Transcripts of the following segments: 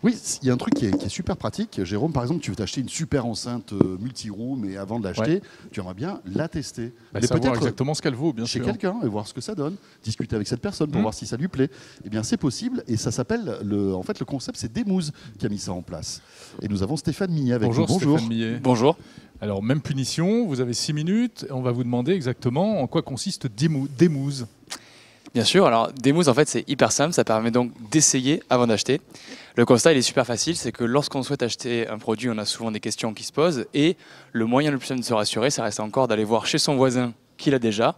Oui, il y a un truc qui est super pratique. Jérôme, par exemple, tu veux t'acheter une super enceinte multi-room et avant de l'acheter, tu aimerais bien la tester. Et savoir exactement ce qu'elle vaut, bien chez sûr. quelqu'un et voir ce que ça donne. Discuter avec cette personne pour voir si ça lui plaît. Eh bien, c'est possible et ça s'appelle, en fait, le concept, c'est Demooz qui a mis ça en place. Et nous avons Stéphane Millet avec nous. Bonjour. Stéphane Millet. Bonjour. Alors, même punition, vous avez 6 minutes. On va vous demander exactement en quoi consiste Demooz. Bien sûr, alors Demooz en fait c'est hyper simple, ça permet donc d'essayer avant d'acheter. Le constat il est super facile, c'est que lorsqu'on souhaite acheter un produit, on a souvent des questions qui se posent et le moyen le plus simple de se rassurer, ça reste encore d'aller voir chez son voisin qui l'a déjà,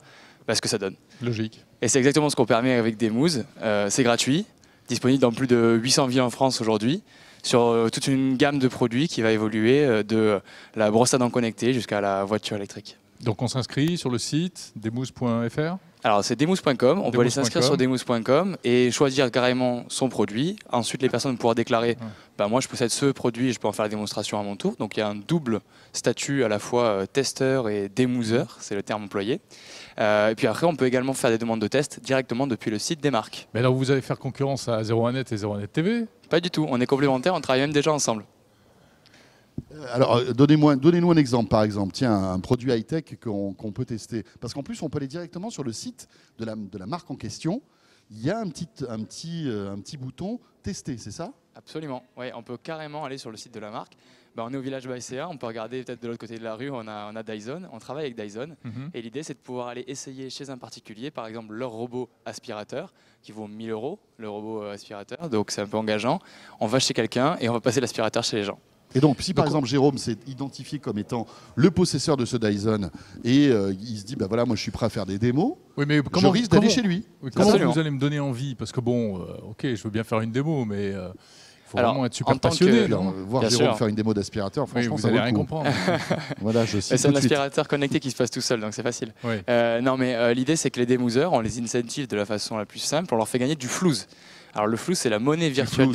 ce que ça donne. Logique. Et c'est exactement ce qu'on permet avec Demooz, c'est gratuit, disponible dans plus de 800 villes en France aujourd'hui, sur toute une gamme de produits qui va évoluer de la brosse à dents connectée jusqu'à la voiture électrique. Donc on s'inscrit sur le site demooz.fr. Alors c'est demooz.com, on peut aller s'inscrire sur demooz.com et choisir carrément son produit. Ensuite les personnes vont pouvoir déclarer moi je possède ce produit et je peux en faire la démonstration à mon tour. Donc il y a un double statut à la fois testeur et demoozeur, c'est le terme employé. Et puis après on peut également faire des demandes de test directement depuis le site des marques. Mais alors vous allez faire concurrence à 01net et 01net TV? Pas du tout, on est complémentaires, on travaille même déjà ensemble. Alors, donnez-nous un exemple, par exemple. Tiens, un produit high-tech qu'on peut tester. Parce qu'en plus, on peut aller directement sur le site de la marque en question. Il y a un petit bouton « Tester », c'est ça? Absolument, oui, on peut carrément aller sur le site de la marque. On est au village Baïséa, on peut regarder peut-être de l'autre côté de la rue, on a Dyson, on travaille avec Dyson. Et l'idée, c'est de pouvoir aller essayer chez un particulier, par exemple, leur robot aspirateur, qui vaut 1 000 €, le robot aspirateur, donc c'est un peu engageant. On va chez quelqu'un et on va passer l'aspirateur chez les gens. Et donc, si par exemple Jérôme s'est identifié comme étant le possesseur de ce Dyson et il se dit, voilà, moi je suis prêt à faire des démos, je risque d'aller chez lui. Comment vous allez me donner envie? Parce que bon, ok, je veux bien faire une démo, mais il faut vraiment être super passionné. Voir Jérôme faire une démo d'aspirateur, franchement, vous n'allez rien comprendre. Voilà, c'est un aspirateur connecté qui se passe tout seul, donc c'est facile. Non, mais l'idée, c'est que les demoozers, on les incentive de la façon la plus simple, on leur fait gagner du flouze. Alors le flouze, c'est la monnaie virtuelle.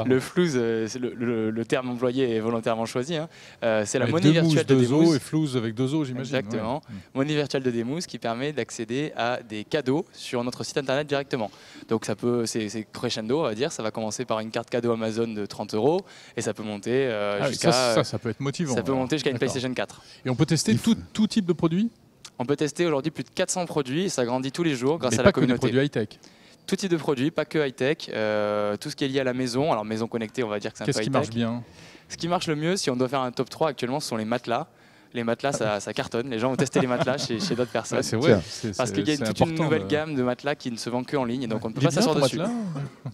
Le flouze, le terme employé est volontairement choisi. C'est la monnaie virtuelle de Demooz. Et flouze avec 2 O, j'imagine. Exactement. Monnaie virtuelle de Demooz qui permet d'accéder à des cadeaux sur notre site internet directement. Donc c'est crescendo, on va dire. Ça va commencer par une carte cadeau Amazon de 30 € et ça peut monter jusqu'à. Ça peut être motivant. Ça peut monter jusqu'à une PlayStation 4. Et on peut tester tout type de produits? On peut tester aujourd'hui plus de 400 produits et ça grandit tous les jours grâce à la la communauté. Pas que des produits high-tech. Tout type de produits, pas que high-tech, tout ce qui est lié à la maison. Alors maison connectée, on va dire que c'est un peu high-tech. Qu'est-ce qui marche bien? Ce qui marche le mieux, si on doit faire un top 3 actuellement, ce sont les matelas. Les matelas, ça cartonne. Les gens ont testé les matelas chez d'autres personnes. C'est vrai. Parce qu'il y a toute une nouvelle gamme de matelas qui ne se vend que en ligne. Donc on ne peut pas s'asseoir dessus.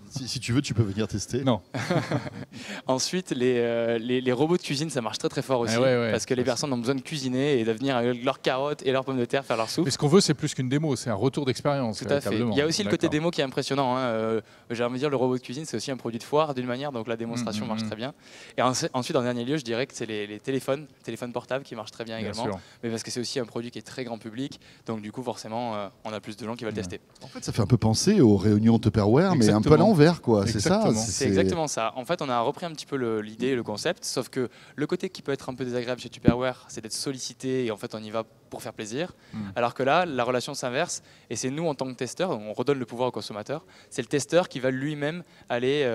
Si tu veux, tu peux venir tester. Non. Ensuite, les robots de cuisine, ça marche très très fort aussi. Parce que les personnes ont besoin de cuisiner et de venir avec leurs carottes et leurs pommes de terre faire leur soupe. Mais ce qu'on veut, c'est plus qu'une démo, c'est un retour d'expérience. Tout à fait. Il y a aussi le côté démo qui est impressionnant. J'ai envie de dire, le robot de cuisine, c'est aussi un produit de foire d'une manière. Donc la démonstration marche très bien. Et ensuite, en dernier lieu, je dirais que c'est les téléphones portables qui marchent très bien également. Mais parce que c'est aussi un produit qui est très grand public, donc du coup forcément on a plus de gens qui veulent le tester. En fait ça fait un peu penser aux réunions Tupperware, mais un peu à l'envers quoi, c'est ça? C'est exactement ça. En fait on a repris un petit peu l'idée, le concept, sauf que le côté qui peut être un peu désagréable chez Tupperware, c'est d'être sollicité et en fait on y va pour faire plaisir, alors que là la relation s'inverse et c'est nous en tant que testeurs, on redonne le pouvoir au consommateur, c'est le testeur qui va lui-même aller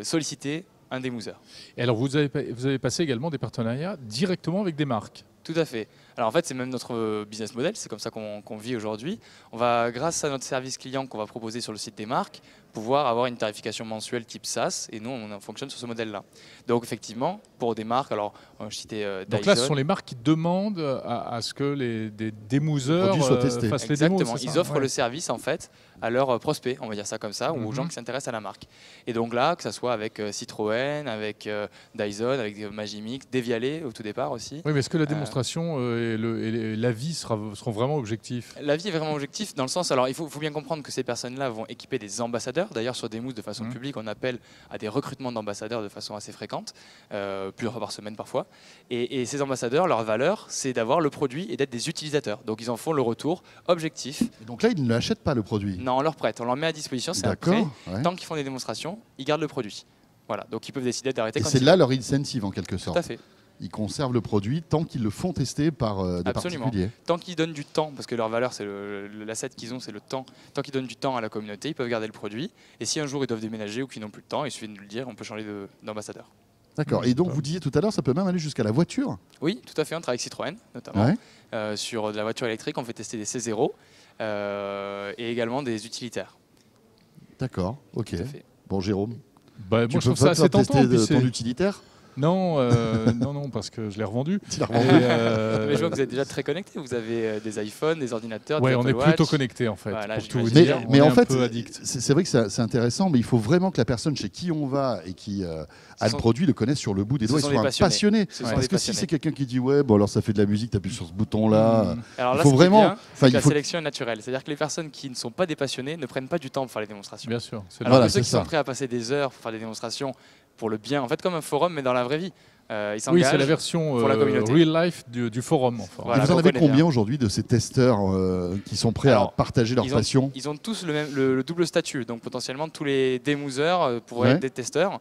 solliciter un demoozeur. Et alors vous avez passé également des partenariats directement avec des marques? Tout à fait. Alors en fait, c'est même notre business model, c'est comme ça qu'on vit aujourd'hui. On va, grâce à notre service client qu'on va proposer sur le site des marques, pouvoir avoir une tarification mensuelle type SaaS, et nous, on fonctionne sur ce modèle-là. Donc effectivement, pour des marques, alors je citais Dyson. Donc là, ce sont les marques qui demandent à ce que des demoozers fassent les démos. Exactement, ils offrent le service en fait à leurs prospects, on va dire ça comme ça, ou aux gens qui s'intéressent à la marque. Et donc là, que ce soit avec Citroën, avec Dyson, avec Magimix, Devialet au tout départ aussi. Oui, mais est-ce que la démonstration et l'avis seront vraiment objectifs? L'avis est vraiment objectif dans le sens, alors il faut bien comprendre que ces personnes-là vont équiper des ambassadeurs. D'ailleurs, sur Demooz, de façon publique, on appelle à des recrutements d'ambassadeurs de façon assez fréquente, plusieurs fois par semaine parfois. Et ces ambassadeurs, leur valeur, c'est d'avoir le produit et d'être des utilisateurs. Donc ils en font le retour objectif. Et donc là, ils ne l'achètent pas le produit? Non, on leur prête, on leur met à disposition, c'est un prêt. Tant qu'ils font des démonstrations, ils gardent le produit. Voilà, donc ils peuvent décider d'arrêter quand c'est là leur incentive en quelque sorte. Tout à fait. ils conservent le produit tant qu'ils le font tester par des particuliers. Tant qu'ils donnent du temps, parce que leur valeur, c'est l'asset qu'ils ont, c'est le temps. Tant qu'ils donnent du temps à la communauté, ils peuvent garder le produit. Et si un jour ils doivent déménager ou qu'ils n'ont plus de temps, il suffit de nous le dire, on peut changer d'ambassadeur. D'accord. Et donc vous disiez tout à l'heure, ça peut même aller jusqu'à la voiture? Oui, tout à fait. On travaille avec Citroën, notamment. Sur de la voiture électrique, on fait tester des C0 et également des utilitaires. D'accord, ok. Bon, Jérôme, moi, tu je trouve ça assez tentant. Ton utilitaire? Non, non, parce que je l'ai revendu. Tu l'as revendu. Mais je vois que vous êtes déjà très connectés. Vous avez des iPhones, des ordinateurs, des Apple Watch. On est plutôt connectés en fait. Voilà, pour tout vous dire, mais en fait, addict. C'est vrai que c'est intéressant, mais il faut vraiment que la personne chez qui on va et qui a le produit le connaisse sur le bout des doigts. Ils sont passionnés. Parce que si c'est quelqu'un qui dit ouais, bon alors ça fait de la musique, t'appuies sur ce bouton-là. Alors là, il faut vraiment. La sélection est naturelle. C'est-à-dire que les personnes qui ne sont pas des passionnés ne prennent pas du temps pour faire les démonstrations. Bien sûr. Alors ceux qui sont prêts à passer des heures pour faire des démonstrations pour le bien, en fait comme un forum mais dans la vraie vie. Oui, c'est la version real life du forum. Enfin. Voilà, vous en avez combien aujourd'hui de ces testeurs qui sont prêts à partager leur passion? Ils ont tous le double statut, donc potentiellement tous les démouseurs pourraient être des testeurs.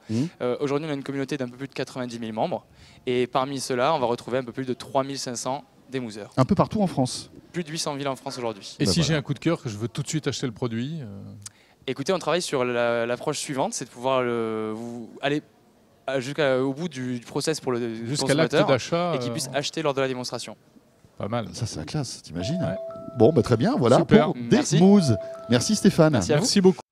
Aujourd'hui, on a une communauté d'un peu plus de 90 000 membres, et parmi ceux-là, on va retrouver un peu plus de 3500 démouseurs. Un peu partout en France? Plus de 800 villes en France aujourd'hui. Et si j'ai un coup de cœur, que je veux tout de suite acheter le produit Écoutez, on travaille sur l'approche suivante, c'est de pouvoir aller jusqu'au bout du process pour le consommateur d'achat et qu'il puisse acheter lors de la démonstration. Pas mal. Ça, c'est la classe, t'imagines? Bon, très bien, voilà. Super. Pour Desmooth. Merci Stéphane. Merci à vous. Merci beaucoup.